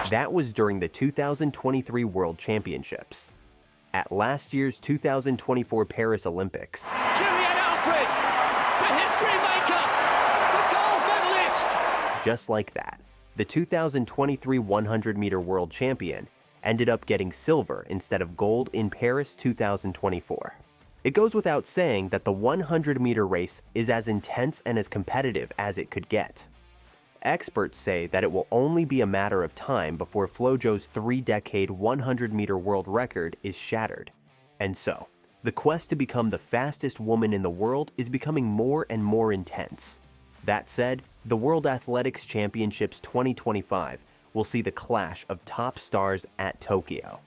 That was during the 2023 World Championships. At last year's 2024 Paris Olympics, Julien Alfred, the history maker, the gold medalist. Just like that, the 2023 100-meter world champion ended up getting silver instead of gold in Paris 2024. It goes without saying that the 100-meter race is as intense and as competitive as it could get. Experts say that it will only be a matter of time before Flo-Jo's 3-decade 100-meter world record is shattered. And so, the quest to become the fastest woman in the world is becoming more and more intense. That said, the World Athletics Championships 2025 will see the clash of top stars at Tokyo.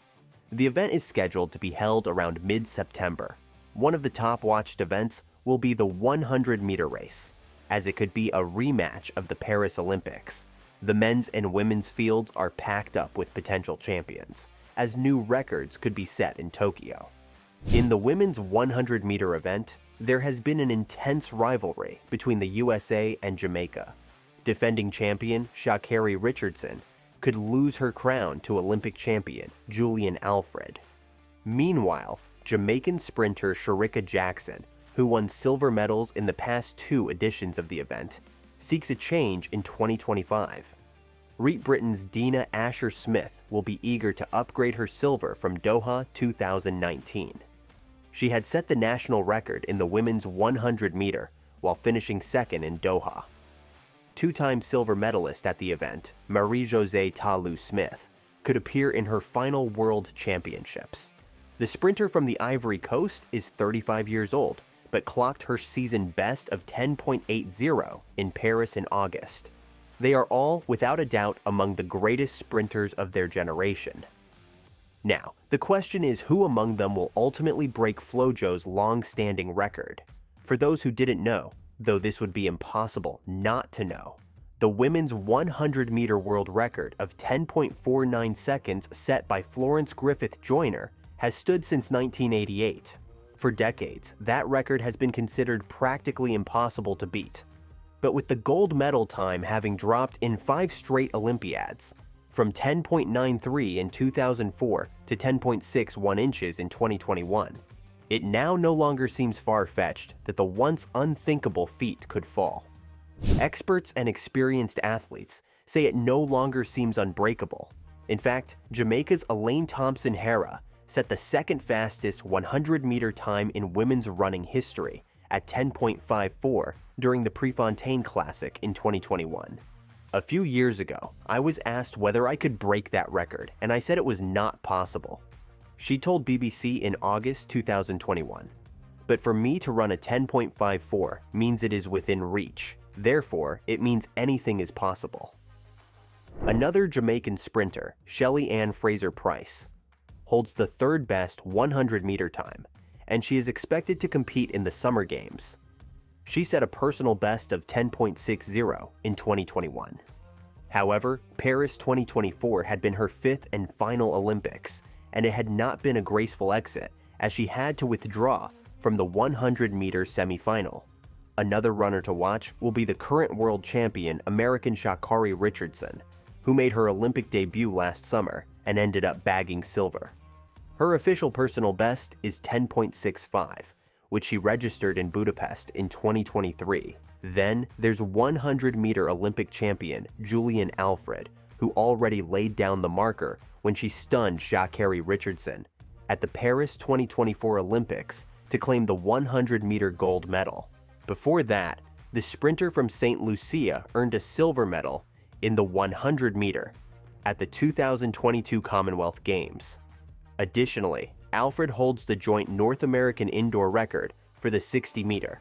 The event is scheduled to be held around mid-September. One of the top-watched events will be the 100-meter race, as it could be a rematch of the Paris Olympics. The men's and women's fields are packed up with potential champions, as new records could be set in Tokyo. In the women's 100-meter event, there has been an intense rivalry between the USA and Jamaica. Defending champion ShaCarri Richardson could lose her crown to Olympic champion Julien Alfred. Meanwhile, Jamaican sprinter Shericka Jackson, who won silver medals in the past 2 editions of the event, seeks a change in 2025. Great Britain's Dina Asher-Smith will be eager to upgrade her silver from Doha 2019. She had set the national record in the women's 100-meter while finishing second in Doha. 2-time silver medalist at the event, Marie-Josée Talu-Smith, could appear in her final World Championships. The sprinter from the Ivory Coast is 35 years old, but clocked her season best of 10.80 in Paris in August. They are all, without a doubt, among the greatest sprinters of their generation. Now, the question is who among them will ultimately break Flo-Jo's long-standing record. For those who didn't know, though this would be impossible not to know, the women's 100-meter world record of 10.49 seconds set by Florence Griffith Joyner has stood since 1988. For decades, that record has been considered practically impossible to beat. But with the gold medal time having dropped in 5 straight Olympiads, from 10.93 in 2004 to 10.61 inches in 2021, it now no longer seems far-fetched that the once unthinkable feat could fall. Experts and experienced athletes say it no longer seems unbreakable. In fact, Jamaica's Elaine Thompson-Herah set the second fastest 100-meter time in women's running history at 10.54 during the Prefontaine Classic in 2021. A few years ago, I was asked whether I could break that record, and I said it was not possible. She told BBC in August 2021, "But for me to run a 10.54 means it is within reach. Therefore, it means anything is possible." Another Jamaican sprinter, Shelly Ann Fraser-Pryce, holds the 3rd best 100-meter time, and she is expected to compete in the Summer Games. She set a personal best of 10.60 in 2021. However, Paris 2024 had been her 5th and final Olympics, and it had not been a graceful exit as she had to withdraw from the 100-meter semifinal. Another runner to watch will be the current world champion American ShaCarri Richardson, who made her Olympic debut last summer and ended up bagging silver. Her official personal best is 10.65, which she registered in Budapest in 2023. Then there's 100-meter Olympic champion Julien Alfred, who already laid down the marker when she stunned ShaCarri Richardson at the Paris 2024 Olympics to claim the 100-meter gold medal. Before that, the sprinter from St. Lucia earned a silver medal in the 100-meter at the 2022 Commonwealth Games. Additionally, Alfred holds the joint North American indoor record for the 60-meter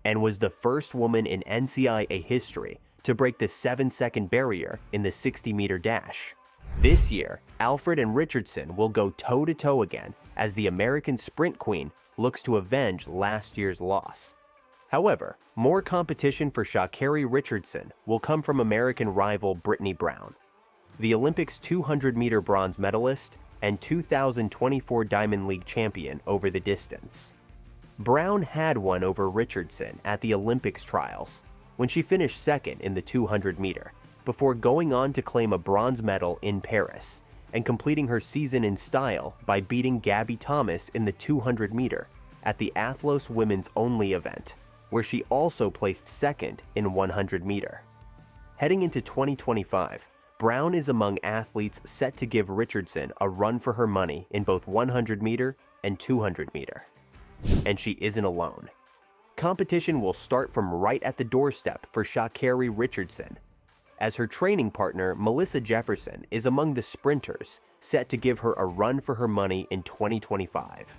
and was the first woman in NCAA history to break the 7-second barrier in the 60-meter dash. This year, Alfred and Richardson will go toe-to-toe again as the American sprint queen looks to avenge last year's loss. However, more competition for ShaCarri Richardson will come from American rival Brittany Brown, the Olympics 200-meter bronze medalist and 2024 Diamond League champion over the distance. Brown had won over Richardson at the Olympics trials when she finished second in the 200-meter before going on to claim a bronze medal in Paris and completing her season in style by beating Gabby Thomas in the 200 meter at the Athlos women's only event, where she also placed second in 100 meter. Heading into 2025, Brown is among athletes set to give Richardson a run for her money in both 100 meter and 200 meter. And she isn't alone. Competition will start from right at the doorstep for ShaCarri Richardson, as her training partner Melissa Jefferson is among the sprinters set to give her a run for her money in 2025.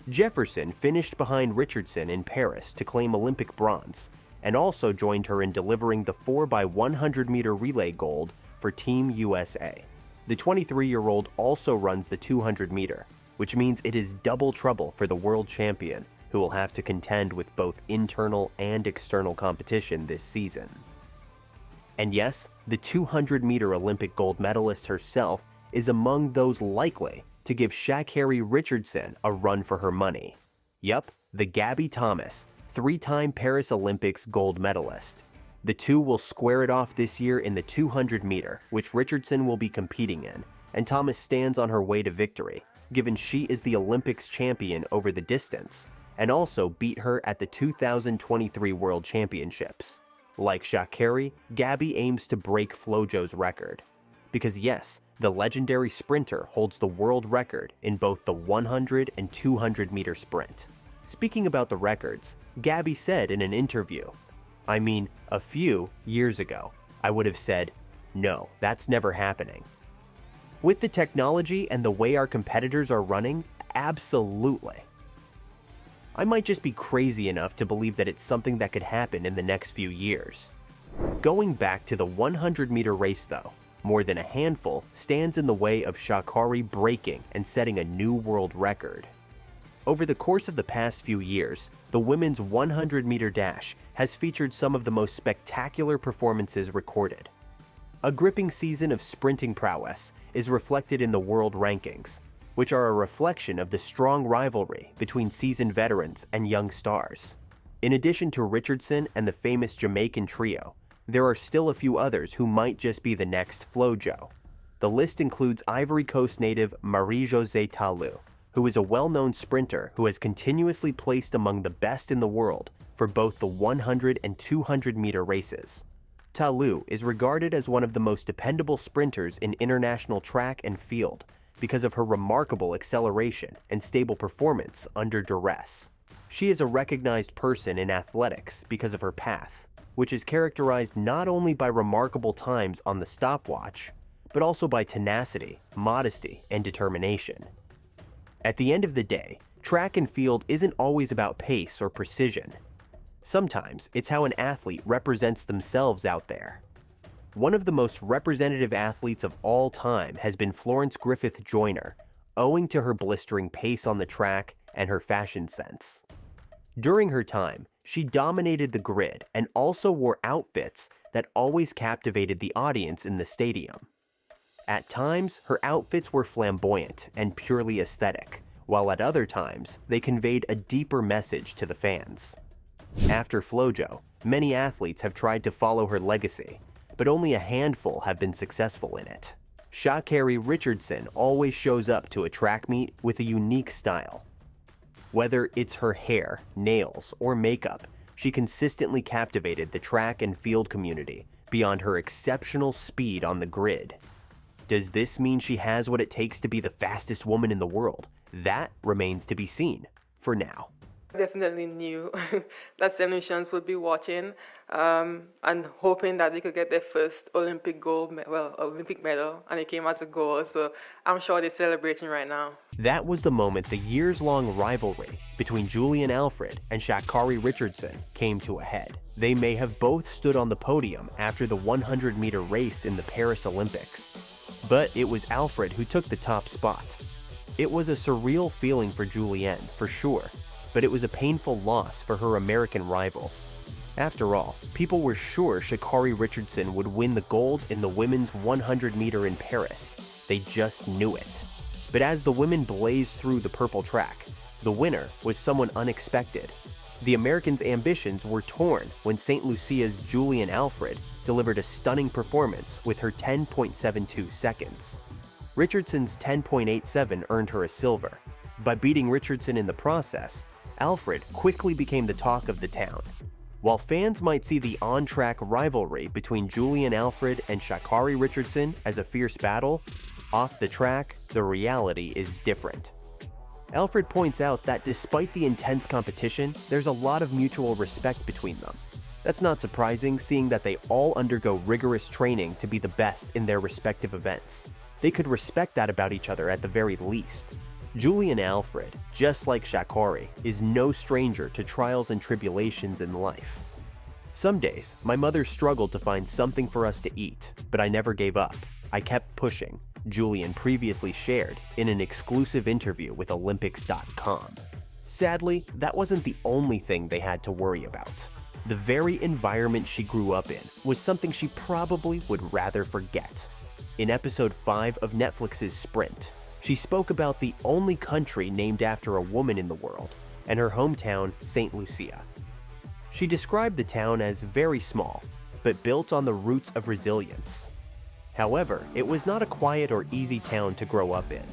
Jefferson finished behind Richardson in Paris to claim Olympic bronze, and also joined her in delivering the 4x100 meter relay gold for Team USA. The 23-year-old also runs the 200 meter, which means it is double trouble for the world champion, who will have to contend with both internal and external competition this season. And yes, the 200 meter Olympic gold medalist herself is among those likely to give ShaCarri Richardson a run for her money. Yup, the Gabby Thomas, 3-time Paris Olympics gold medalist. The two will square it off this year in the 200 meter, which Richardson will be competing in, and Thomas stands on her way to victory, given she is the Olympics champion over the distance, and also beat her at the 2023 World Championships. Like ShaCarri, Gabby aims to break Flo-Jo's record. Because yes, the legendary sprinter holds the world record in both the 100 and 200 meter sprint. Speaking about the records, Gabby said in an interview, "I mean, a few years ago, I would have said, no, that's never happening. With the technology and the way our competitors are running, absolutely. I might just be crazy enough to believe that it's something that could happen in the next few years." Going back to the 100 meter race though, more than a handful stands in the way of ShaCarri breaking and setting a new world record. Over the course of the past few years, the women's 100 meter dash has featured some of the most spectacular performances recorded. A gripping season of sprinting prowess is reflected in the world rankings, which are a reflection of the strong rivalry between seasoned veterans and young stars. In addition to Richardson and the famous Jamaican trio, there are still a few others who might just be the next Flo-Jo. The list includes Ivory Coast native Marie-Josée Talou, who is a well-known sprinter who has continuously placed among the best in the world for both the 100 and 200 meter races. Talou is regarded as one of the most dependable sprinters in international track and field because of her remarkable acceleration and stable performance under duress. She is a recognized person in athletics because of her path, which is characterized not only by remarkable times on the stopwatch, but also by tenacity, modesty, and determination. At the end of the day, track and field isn't always about pace or precision. Sometimes it's how an athlete represents themselves out there. One of the most representative athletes of all time has been Florence Griffith Joyner, owing to her blistering pace on the track and her fashion sense. During her time, she dominated the grid and also wore outfits that always captivated the audience in the stadium. At times, her outfits were flamboyant and purely aesthetic, while at other times, they conveyed a deeper message to the fans. After Flo-Jo, many athletes have tried to follow her legacy, but only a handful have been successful in it. ShaCarri Richardson always shows up to a track meet with a unique style. Whether it's her hair, nails, or makeup, she consistently captivated the track and field community beyond her exceptional speed on the grid. Does this mean she has what it takes to be the fastest woman in the world? That remains to be seen, for now. Definitely knew that Seven Nations would be watching and hoping that they could get their first Olympic medal, and it came as a goal, so I'm sure they're celebrating right now. That was the moment the years-long rivalry between Julien Alfred and ShaCarri Richardson came to a head. They may have both stood on the podium after the 100-meter race in the Paris Olympics, but it was Alfred who took the top spot. It was a surreal feeling for Julien, for sure, but it was a painful loss for her American rival. After all, people were sure ShaCarri Richardson would win the gold in the women's 100 meter in Paris. They just knew it. But as the women blazed through the purple track, the winner was someone unexpected. The Americans' ambitions were torn when St. Lucia's Julien Alfred delivered a stunning performance with her 10.72 seconds. Richardson's 10.87 earned her a silver. By beating Richardson in the process, Alfred quickly became the talk of the town. While fans might see the on-track rivalry between Julien Alfred and ShaCarri Richardson as a fierce battle, off the track, the reality is different. Alfred points out that despite the intense competition, there's a lot of mutual respect between them. That's not surprising, seeing that they all undergo rigorous training to be the best in their respective events. They could respect that about each other at the very least. Julien Alfred, just like ShaCarri, is no stranger to trials and tribulations in life. Some days, my mother struggled to find something for us to eat, but I never gave up. I kept pushing, Julien previously shared in an exclusive interview with Olympics.com. Sadly, that wasn't the only thing they had to worry about. The very environment she grew up in was something she probably would rather forget. In episode 5 of Netflix's Sprint, she spoke about the only country named after a woman in the world, and her hometown, St. Lucia. She described the town as very small, but built on the roots of resilience. However, it was not a quiet or easy town to grow up in.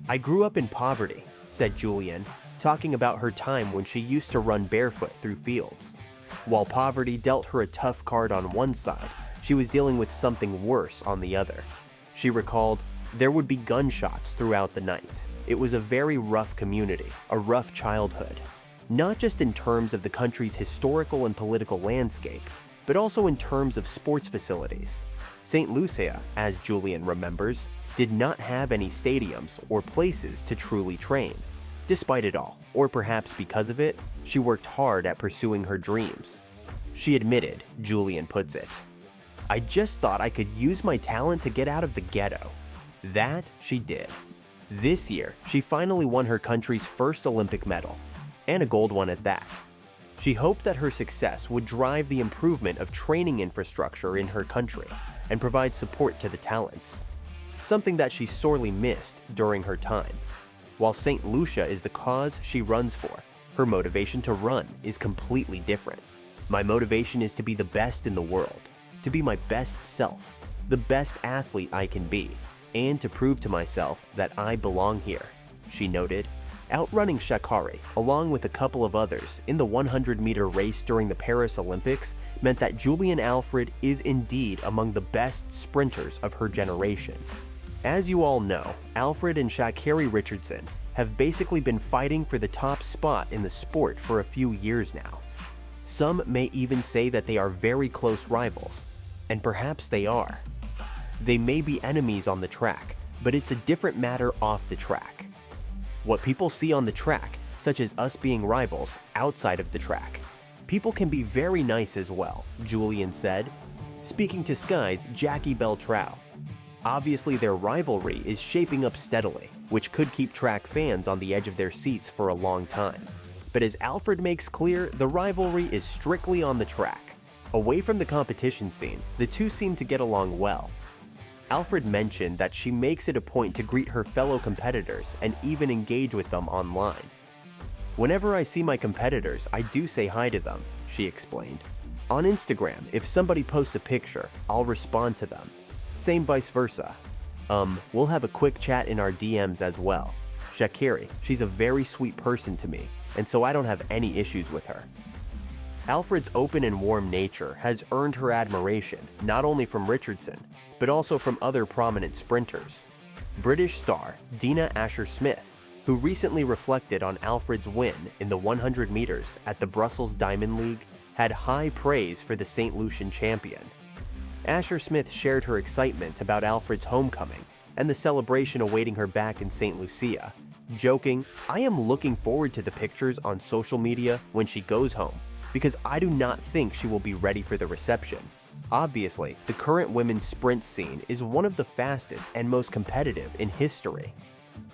"I grew up in poverty," said Julien, talking about her time when she used to run barefoot through fields. While poverty dealt her a tough card on one side, she was dealing with something worse on the other. She recalled, "There would be gunshots throughout the night. It was a very rough community, a rough childhood. Not just in terms of the country's historical and political landscape, but also in terms of sports facilities. St. Lucia, as Julien remembers, did not have any stadiums or places to truly train. Despite it all, or perhaps because of it, she worked hard at pursuing her dreams. She admitted," Julien puts it, "I just thought I could use my talent to get out of the ghetto." That she did. This year, she finally won her country's first Olympic medal, and a gold one at that. She hoped that her success would drive the improvement of training infrastructure in her country and provide support to the talents, something that she sorely missed during her time. While St. Lucia is the cause she runs for, her motivation to run is completely different. "My motivation is to be the best in the world, to be my best self, the best athlete I can be, and to prove to myself that I belong here," she noted. Outrunning ShaCarri, along with a couple of others, in the 100-meter race during the Paris Olympics meant that Julien Alfred is indeed among the best sprinters of her generation. As you all know, Alfred and ShaCarri Richardson have basically been fighting for the top spot in the sport for a few years now. Some may even say that they are very close rivals, and perhaps they are. They may be enemies on the track, but it's a different matter off the track. What people see on the track, such as us being rivals outside of the track, people can be very nice as well, Julien said, speaking to Sky's Jackie Beltrao. Obviously, their rivalry is shaping up steadily, which could keep track fans on the edge of their seats for a long time. But as Alfred makes clear, the rivalry is strictly on the track. Away from the competition scene, the two seem to get along well. Alfred mentioned that she makes it a point to greet her fellow competitors and even engage with them online. "Whenever I see my competitors, I do say hi to them," she explained. "On Instagram, if somebody posts a picture, I'll respond to them. Same vice versa. We'll have a quick chat in our DMs as well. ShaCarri, she's a very sweet person to me, and so I don't have any issues with her." Alfred's open and warm nature has earned her admiration not only from Richardson, but also from other prominent sprinters. British star Dina Asher-Smith, who recently reflected on Alfred's win in the 100 meters at the Brussels Diamond League, had high praise for the St. Lucian champion. Asher-Smith shared her excitement about Alfred's homecoming and the celebration awaiting her back in St. Lucia, joking, "I am looking forward to the pictures on social media when she goes home, because I do not think she will be ready for the reception." Obviously, the current women's sprint scene is one of the fastest and most competitive in history.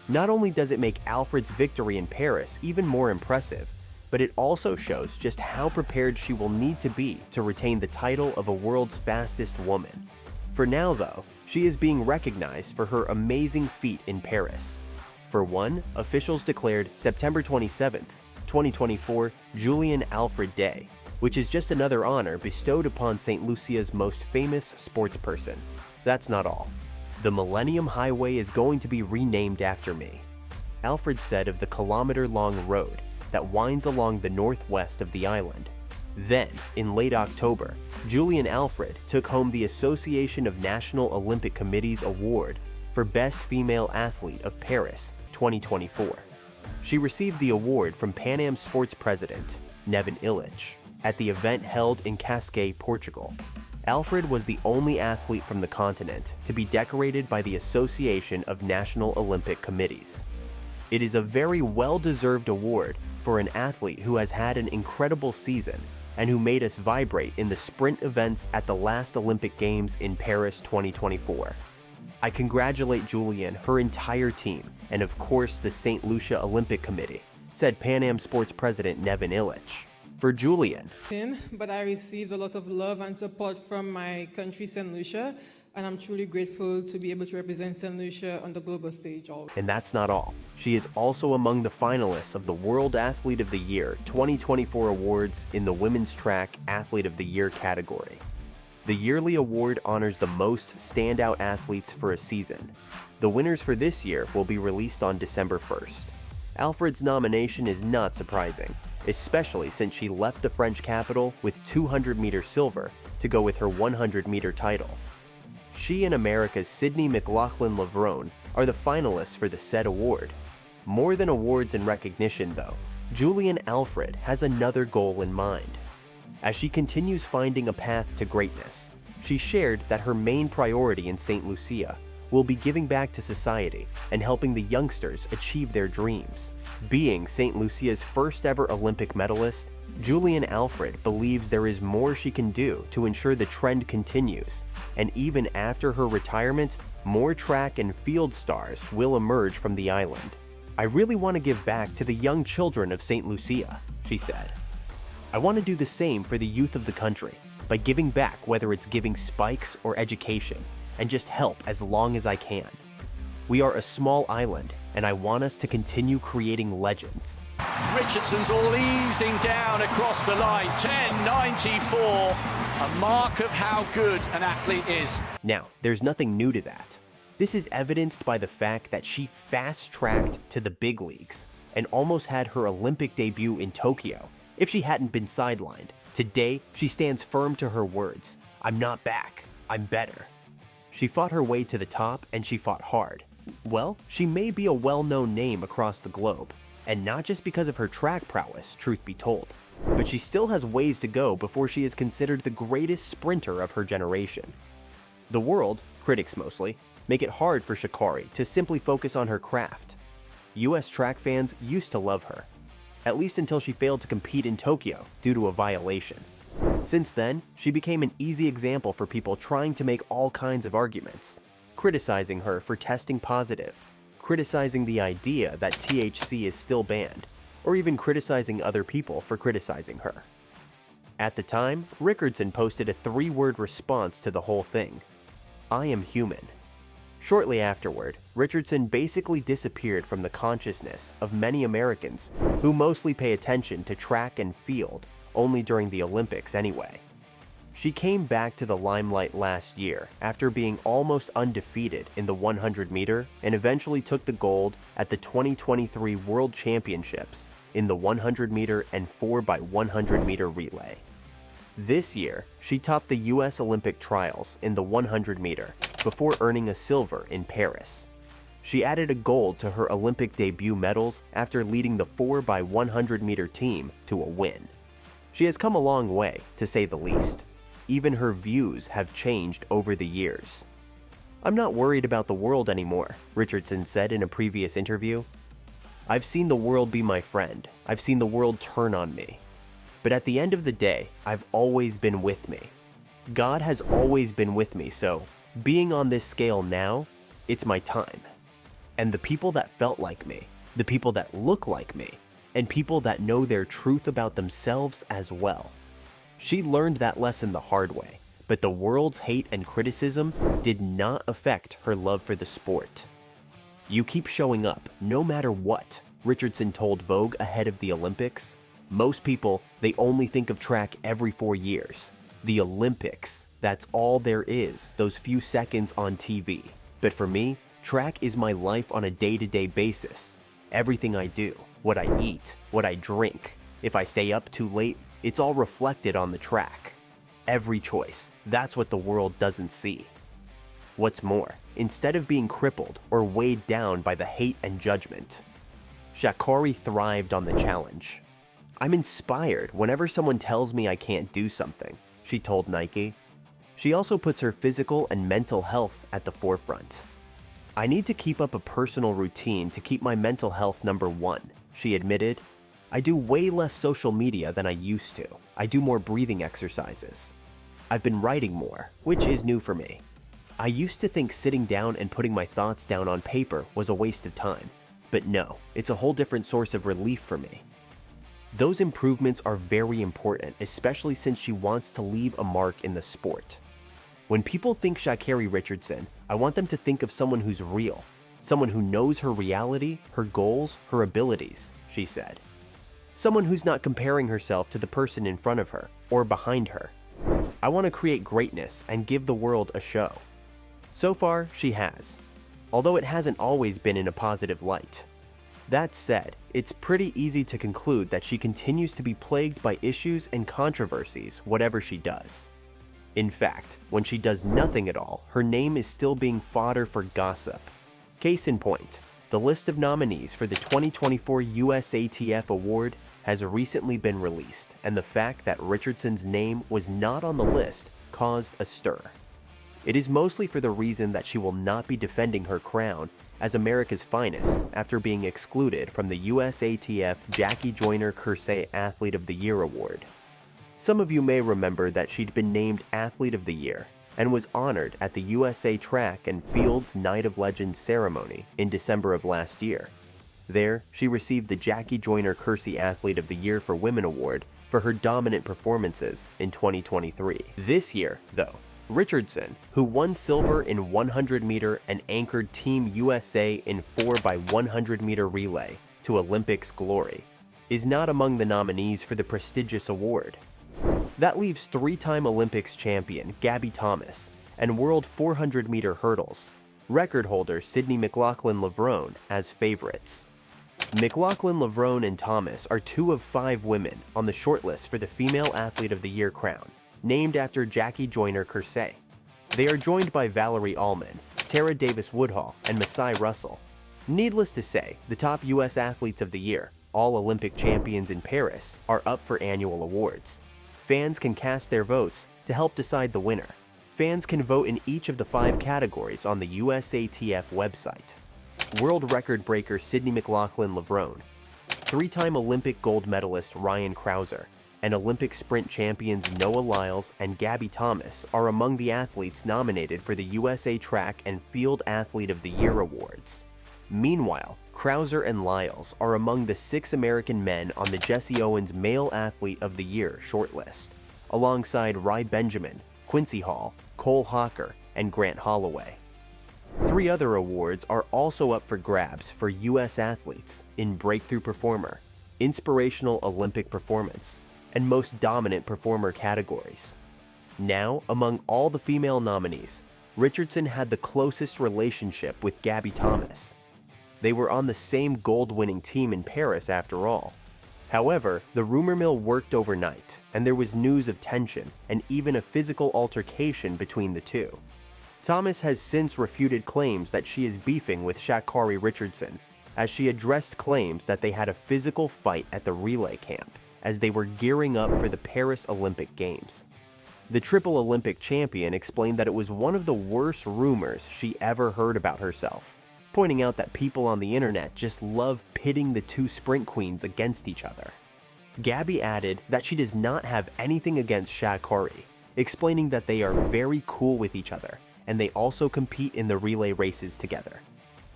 Not only does it make Alfred's victory in Paris even more impressive, but it also shows just how prepared she will need to be to retain the title of a world's fastest woman. For now, though, she is being recognized for her amazing feat in Paris. For one, officials declared September 27th, 2024 Julien Alfred Day, which is just another honor bestowed upon St. Lucia's most famous sports person. That's not all. The Millennium Highway is going to be renamed after me, Alfred said of the kilometer-long road that winds along the northwest of the island. Then, in late October, Julien Alfred took home the Association of National Olympic Committees Award for Best Female Athlete of Paris 2024. She received the award from Pan Am Sports President Neven Illich at the event held in Cascais, Portugal. Alfred was the only athlete from the continent to be decorated by the Association of National Olympic Committees. It is a very well-deserved award for an athlete who has had an incredible season and who made us vibrate in the sprint events at the last Olympic Games in Paris 2024. I congratulate Julien, her entire team, and of course the St. Lucia Olympic Committee, said Pan Am Sports President Neven Illich. For Julien, but I received a lot of love and support from my country, St. Lucia, and I'm truly grateful to be able to represent St. Lucia on the global stage. And that's not all. She is also among the finalists of the World Athlete of the Year 2024 awards in the Women's Track Athlete of the Year category. The yearly award honors the most standout athletes for a season. The winners for this year will be released on December 1st. Alfred's nomination is not surprising, especially since she left the French capital with 200-meter silver to go with her 100-meter title. She and America's Sydney McLaughlin-Levrone are the finalists for the said award. More than awards and recognition, though, Julien Alfred has another goal in mind. As she continues finding a path to greatness, she shared that her main priority in St. Lucia will be giving back to society and helping the youngsters achieve their dreams. Being St. Lucia's first ever Olympic medalist, Julien Alfred believes there is more she can do to ensure the trend continues, and even after her retirement, more track and field stars will emerge from the island. I really want to give back to the young children of St. Lucia, she said. I want to do the same for the youth of the country by giving back, whether it's giving spikes or education, and just help as long as I can. We are a small island, and I want us to continue creating legends. Richardson's all easing down across the line. 10.94, a mark of how good an athlete is. Now, there's nothing new to that. This is evidenced by the fact that she fast-tracked to the big leagues and almost had her Olympic debut in Tokyo if she hadn't been sidelined. Today, she stands firm to her words. I'm not back, I'm better. She fought her way to the top, and she fought hard. Well, she may be a well-known name across the globe, and not just because of her track prowess, truth be told, but she still has ways to go before she is considered the greatest sprinter of her generation. The world, critics mostly, make it hard for ShaCarri to simply focus on her craft. US track fans used to love her, at least until she failed to compete in Tokyo due to a violation. Since then, she became an easy example for people trying to make all kinds of arguments, criticizing her for testing positive, criticizing the idea that THC is still banned, or even criticizing other people for criticizing her. At the time, Richardson posted a 3-word response to the whole thing: I am human. Shortly afterward, Richardson basically disappeared from the consciousness of many Americans who mostly pay attention to track and field only during the Olympics anyway. She came back to the limelight last year after being almost undefeated in the 100-meter and eventually took the gold at the 2023 World Championships in the 100-meter and 4x100-meter relay. This year, she topped the US Olympic trials in the 100-meter before earning a silver in Paris. She added a gold to her Olympic debut medals after leading the 4x100-meter team to a win. She has come a long way, to say the least. Even her views have changed over the years. I'm not worried about the world anymore, Richardson said in a previous interview. I've seen the world be my friend. I've seen the world turn on me. But at the end of the day, I've always been with me. God has always been with me, so being on this scale now, it's my time. And the people that felt like me, the people that look like me, and people that know their truth about themselves as well. She learned that lesson the hard way, but the world's hate and criticism did not affect her love for the sport. You keep showing up, no matter what, Richardson told Vogue ahead of the Olympics. Most people, they only think of track every 4 years. The Olympics, that's all there is, those few seconds on TV. But for me, track is my life on a day-to-day basis. Everything I do, what I eat, what I drink. If I stay up too late, it's all reflected on the track. Every choice, that's what the world doesn't see. What's more, instead of being crippled or weighed down by the hate and judgment, ShaCarri thrived on the challenge. I'm inspired whenever someone tells me I can't do something, she told Nike. She also puts her physical and mental health at the forefront. I need to keep up a personal routine to keep my mental health number one, she admitted. I do way less social media than I used to. I do more breathing exercises. I've been writing more, which is new for me. I used to think sitting down and putting my thoughts down on paper was a waste of time, but no, it's a whole different source of relief for me. Those improvements are very important, especially since she wants to leave a mark in the sport. When people think ShaCarri Richardson, I want them to think of someone who's real, someone who knows her reality, her goals, her abilities, she said. Someone who's not comparing herself to the person in front of her or behind her. I want to create greatness and give the world a show. So far, she has, although it hasn't always been in a positive light. That said, it's pretty easy to conclude that she continues to be plagued by issues and controversies whatever she does. In fact, when she does nothing at all, her name is still being fodder for gossip. Case in point, the list of nominees for the 2024 USATF award has recently been released, and the fact that Richardson's name was not on the list caused a stir. It is mostly for the reason that she will not be defending her crown as America's finest after being excluded from the USATF Jackie Joyner-Kersee Athlete of the Year award. Some of you may remember that she'd been named Athlete of the Year and was honored at the USA Track and Field's Night of Legends ceremony in December of last year. There, she received the Jackie Joyner-Kersee Athlete of the Year for Women award for her dominant performances in 2023. This year, though, Richardson, who won silver in 100-meter and anchored Team USA in 4x100-meter relay to Olympics glory, is not among the nominees for the prestigious award. That leaves three-time Olympics champion Gabby Thomas and world 400-meter hurdles record holder Sydney McLaughlin-Levrone as favorites. McLaughlin-Levrone and Thomas are 2 of 5 women on the shortlist for the Female Athlete of the Year crown, named after Jackie Joyner-Kersee. They are joined by Valerie Allman, Tara Davis-Woodhall, and Masai Russell. Needless to say, the top U.S. athletes of the year, all Olympic champions in Paris, are up for annual awards. Fans can cast their votes to help decide the winner. Fans can vote in each of the 5 categories on the USATF website. World record breaker Sydney McLaughlin-Levrone, 3-time Olympic gold medalist Ryan Crouser, and Olympic sprint champions Noah Lyles and Gabby Thomas are among the athletes nominated for the USA Track and Field Athlete of the Year awards. Meanwhile, Crouser and Lyles are among the 6 American men on the Jesse Owens Male Athlete of the Year shortlist, alongside Rai Benjamin, Quincy Hall, Cole Hawker, and Grant Holloway. 3 other awards are also up for grabs for U.S. athletes in Breakthrough Performer, Inspirational Olympic Performance, and Most Dominant Performer categories. Now, among all the female nominees, Richardson had the closest relationship with Gabby Thomas. They were on the same gold-winning team in Paris after all. However, the rumor mill worked overnight, and there was news of tension and even a physical altercation between the two. Thomas has since refuted claims that she is beefing with ShaCarri Richardson, as she addressed claims that they had a physical fight at the relay camp as they were gearing up for the Paris Olympic Games. The triple Olympic champion explained that it was one of the worst rumors she ever heard about herself, pointing out that people on the internet just love pitting the 2 sprint queens against each other. Gabby added that she does not have anything against ShaCarri, explaining that they are very cool with each other and they also compete in the relay races together.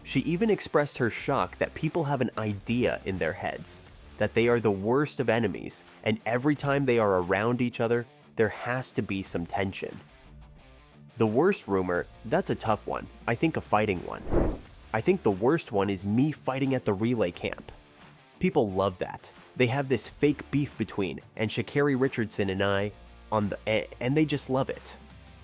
She even expressed her shock that people have an idea in their heads, that they are the worst of enemies, and every time they are around each other, there has to be some tension. The worst rumor, that's a tough one. I think a fighting one. I think the worst one is me fighting at the relay camp. People love that. They have this fake beef between, and ShaCarri Richardson and I, and they just love it.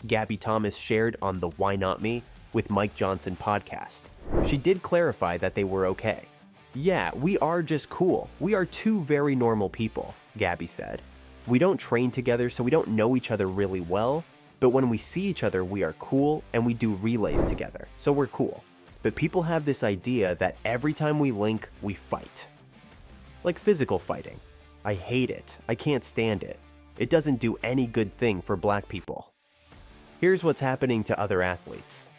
Gabby Thomas shared on the Why Not Me with Mike Johnson podcast. She did clarify that they were okay. Yeah, we are just cool. We are two very normal people, Gabby said. We don't train together, so we don't know each other really well, but when we see each other, we are cool and we do relays together, so we're cool. But people have this idea that every time we link, we fight. Like physical fighting. I hate it. I can't stand it. It doesn't do any good thing for black people. Here's what's happening to other athletes.